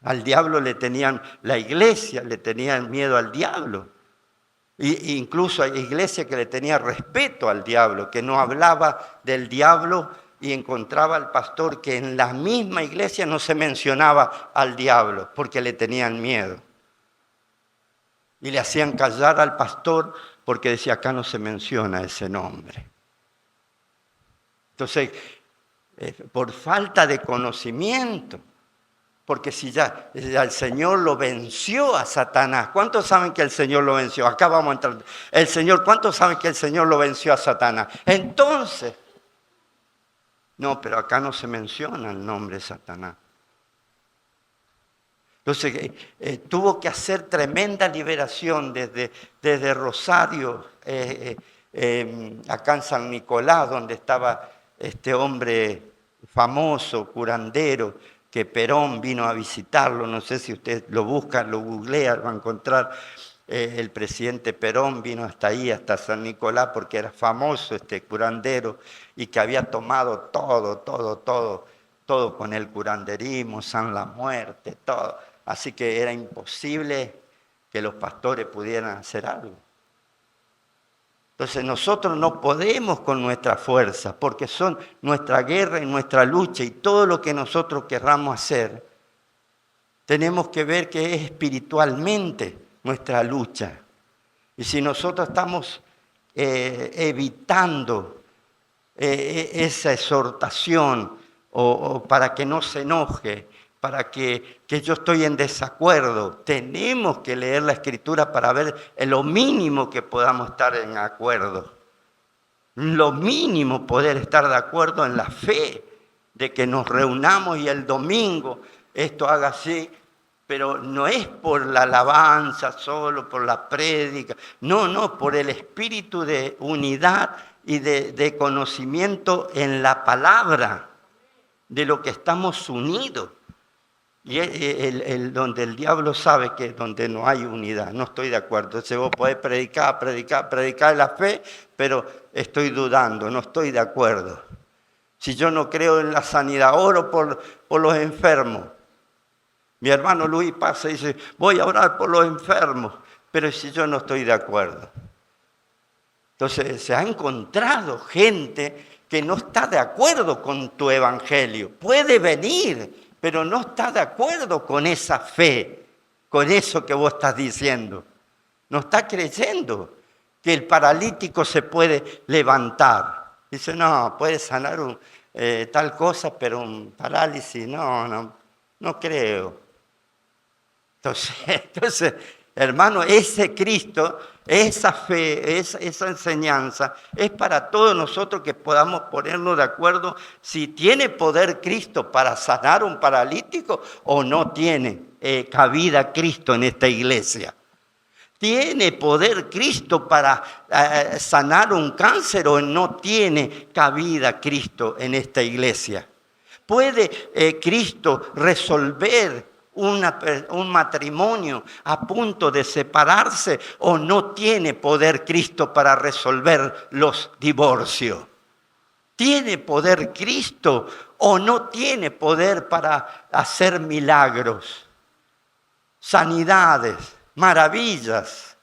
Al diablo le tenían, la iglesia le tenían miedo al diablo. Incluso hay iglesias que le tenían respeto al diablo, que no hablaba del diablo y encontraba al pastor que en la misma iglesia no se mencionaba al diablo porque le tenían miedo. Y le hacían callar al pastor porque decía, acá no se menciona ese nombre. Entonces, por falta de conocimiento, porque si ya el Señor lo venció a Satanás. ¿Cuántos saben que el Señor lo venció? Acá vamos a entrar. ¿Cuántos saben que el Señor lo venció a Satanás? Entonces, no, pero acá no se menciona el nombre de Satanás. Entonces tuvo que hacer tremenda liberación desde Rosario, acá en San Nicolás, donde estaba este hombre famoso, curandero, que Perón vino a visitarlo. No sé si usted lo busca, lo googlea, va a encontrar. El presidente Perón vino hasta ahí, hasta San Nicolás, porque era famoso este curandero y que había tomado todo con el curanderismo, San la Muerte, todo. Así que era imposible que los pastores pudieran hacer algo. Entonces nosotros no podemos con nuestra fuerza, porque son nuestra guerra y nuestra lucha y todo lo que nosotros querramos hacer, tenemos que ver que es espiritualmente nuestra lucha. Y si nosotros estamos evitando esa exhortación o para que no se enoje, para que yo estoy en desacuerdo, tenemos que leer la Escritura para ver lo mínimo que podamos estar en acuerdo. Lo mínimo poder estar de acuerdo en la fe, de que nos reunamos y el domingo esto haga así, pero no es por la alabanza solo, por la prédica, no, por el espíritu de unidad y de conocimiento en la palabra, de lo que estamos unidos. Y donde el diablo sabe que es donde no hay unidad, no estoy de acuerdo. Entonces vos podés predicar la fe, pero estoy dudando, no estoy de acuerdo. Si yo no creo en la sanidad, oro por los enfermos. Mi hermano Luis pasa y dice, voy a orar por los enfermos, pero si yo no estoy de acuerdo. Entonces se ha encontrado gente que no está de acuerdo con tu evangelio. Puede venir, pero no está de acuerdo con esa fe, con eso que vos estás diciendo. No está creyendo que el paralítico se puede levantar. Dice, no, puede sanar tal cosa, pero un parálisis, no creo. Entonces, hermano, ese Cristo, esa fe, esa enseñanza, es para todos nosotros que podamos ponernos de acuerdo si tiene poder Cristo para sanar a un paralítico o no tiene cabida Cristo en esta iglesia. ¿Tiene poder Cristo para sanar un cáncer o no tiene cabida Cristo en esta iglesia? ¿Puede Cristo resolver un matrimonio a punto de separarse o no tiene poder Cristo para resolver los divorcios? ¿Tiene poder Cristo o no tiene poder para hacer milagros, sanidades, maravillas?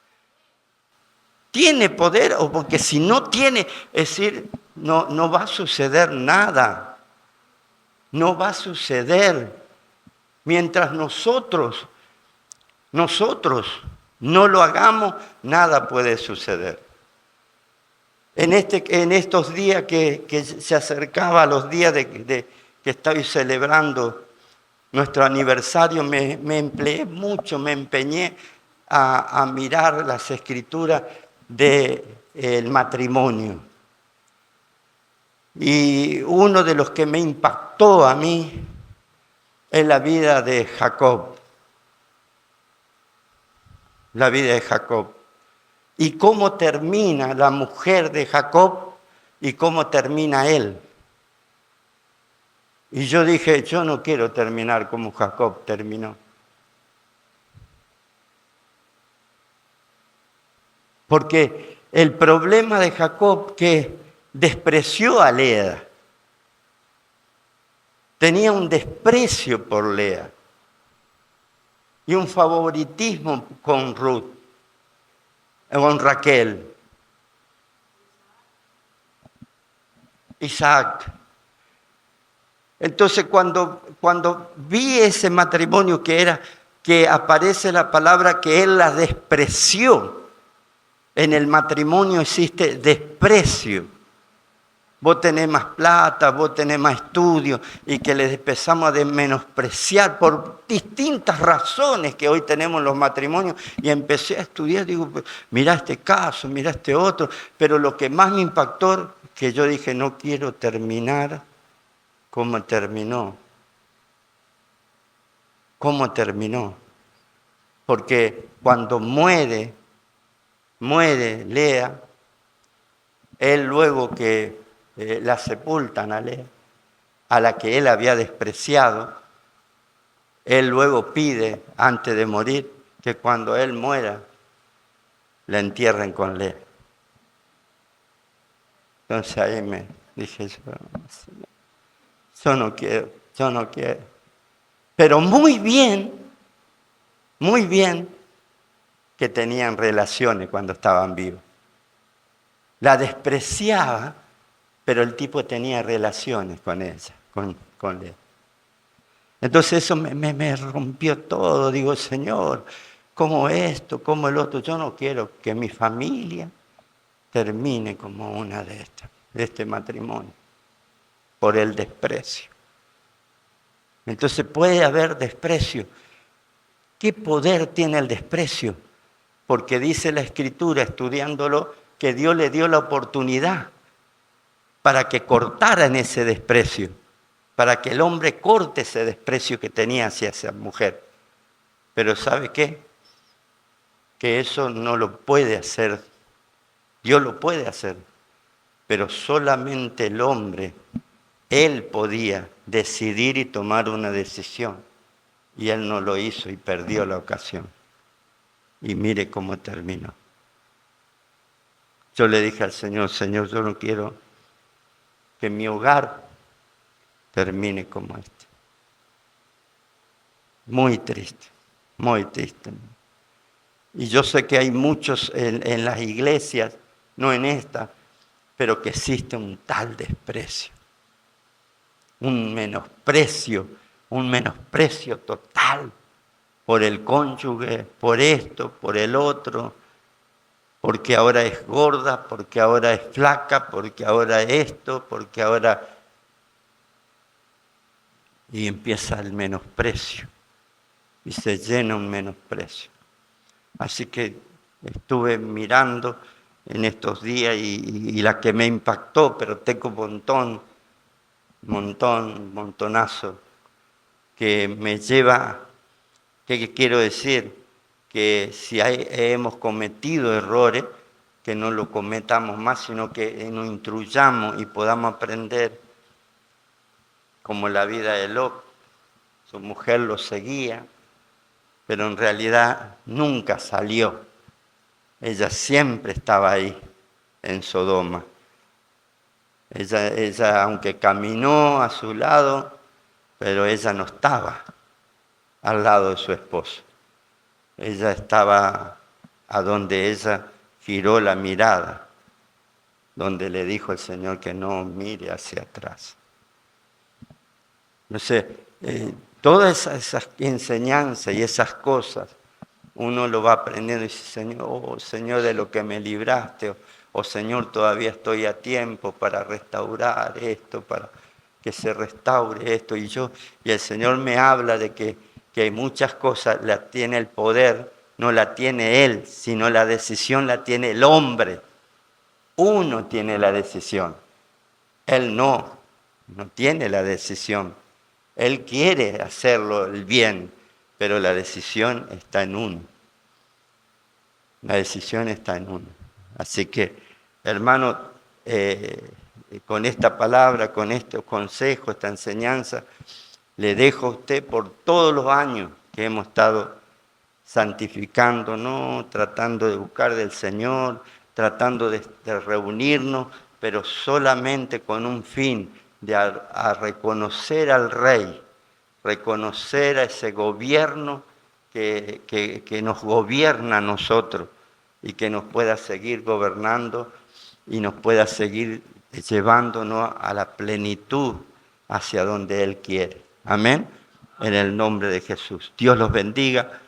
¿Tiene poder? O porque si no tiene, es decir, no va a suceder nada. No va a suceder. Mientras nosotros no lo hagamos, nada puede suceder. En estos días que se acercaba a los días que estoy celebrando nuestro aniversario, me empleé mucho, me empeñé a mirar las escrituras del matrimonio. Y uno de los que me impactó a mí es la vida de Jacob. La vida de Jacob. Y cómo termina la mujer de Jacob y cómo termina él. Y yo dije, yo no quiero terminar como Jacob terminó. Porque el problema de Jacob que despreció a Lea. Tenía un desprecio por Lea y un favoritismo con Ruth, con Raquel, Isaac. Entonces cuando vi ese matrimonio que aparece la palabra que él la despreció, en el matrimonio existe desprecio. Vos tenés más plata, vos tenés más estudio, y que les empezamos a menospreciar por distintas razones que hoy tenemos los matrimonios. Y empecé a estudiar, digo, mira este caso, mira este otro. Pero lo que más me impactó, que yo dije, no quiero terminar como terminó. ¿Cómo terminó? Porque cuando muere Lea, él luego que la sepultan a Lea, a la que él había despreciado, él luego pide, antes de morir, que cuando él muera, la entierren con Lea. Entonces ahí me dije, yo no quiero. Pero muy bien que tenían relaciones cuando estaban vivos. La despreciaba, pero el tipo tenía relaciones con ella, con Lea. Entonces eso me rompió todo. Digo, Señor, ¿cómo esto? ¿Cómo el otro? Yo no quiero que mi familia termine como una de este matrimonio, por el desprecio. Entonces puede haber desprecio. ¿Qué poder tiene el desprecio? Porque dice la Escritura, estudiándolo, que Dios le dio la oportunidad para que cortaran ese desprecio, para que el hombre corte ese desprecio que tenía hacia esa mujer. Pero ¿sabe qué? Que eso no lo puede hacer. Dios lo puede hacer, pero solamente el hombre, él podía decidir y tomar una decisión. Y él no lo hizo y perdió la ocasión. Y mire cómo terminó. Yo le dije al Señor, Señor, yo no quiero que mi hogar termine como este. Muy triste, muy triste. Y yo sé que hay muchos en las iglesias, no en esta, pero que existe un tal desprecio, un menosprecio total por el cónyuge, por esto, por el otro, porque ahora es gorda, porque ahora es flaca, porque ahora esto, porque ahora... Y empieza el menosprecio. y se llena un menosprecio. Así que estuve mirando en estos días y la que me impactó, pero tengo un montonazo, que me lleva, ¿qué quiero decir? Que si hemos cometido errores, que no lo cometamos más, sino que nos instruyamos y podamos aprender, como la vida de Lot. Su mujer lo seguía, pero en realidad nunca salió. Ella siempre estaba ahí, en Sodoma. Ella, aunque caminó a su lado, pero ella no estaba al lado de su esposo. Ella estaba a donde ella giró la mirada, donde le dijo el Señor que no mire hacia atrás. No sé, todas esas enseñanzas y esas cosas, uno lo va aprendiendo y dice, Señor, oh Señor, de lo que me libraste, o Señor, todavía estoy a tiempo para restaurar esto, para que se restaure esto. Y el Señor me habla de que hay muchas cosas, la tiene el poder, no la tiene Él, sino la decisión la tiene el hombre. Uno tiene la decisión, Él no tiene la decisión. Él quiere hacerlo el bien, pero la decisión está en uno. La decisión está en uno. Así que, hermano, con esta palabra, con este consejo, esta enseñanza, le dejo a usted por todos los años que hemos estado santificándonos, tratando de buscar del Señor, tratando de reunirnos, pero solamente con un fin, de a reconocer al Rey, reconocer a ese gobierno que nos gobierna a nosotros y que nos pueda seguir gobernando y nos pueda seguir llevándonos a la plenitud hacia donde Él quiere. Amén. En el nombre de Jesús. Dios los bendiga.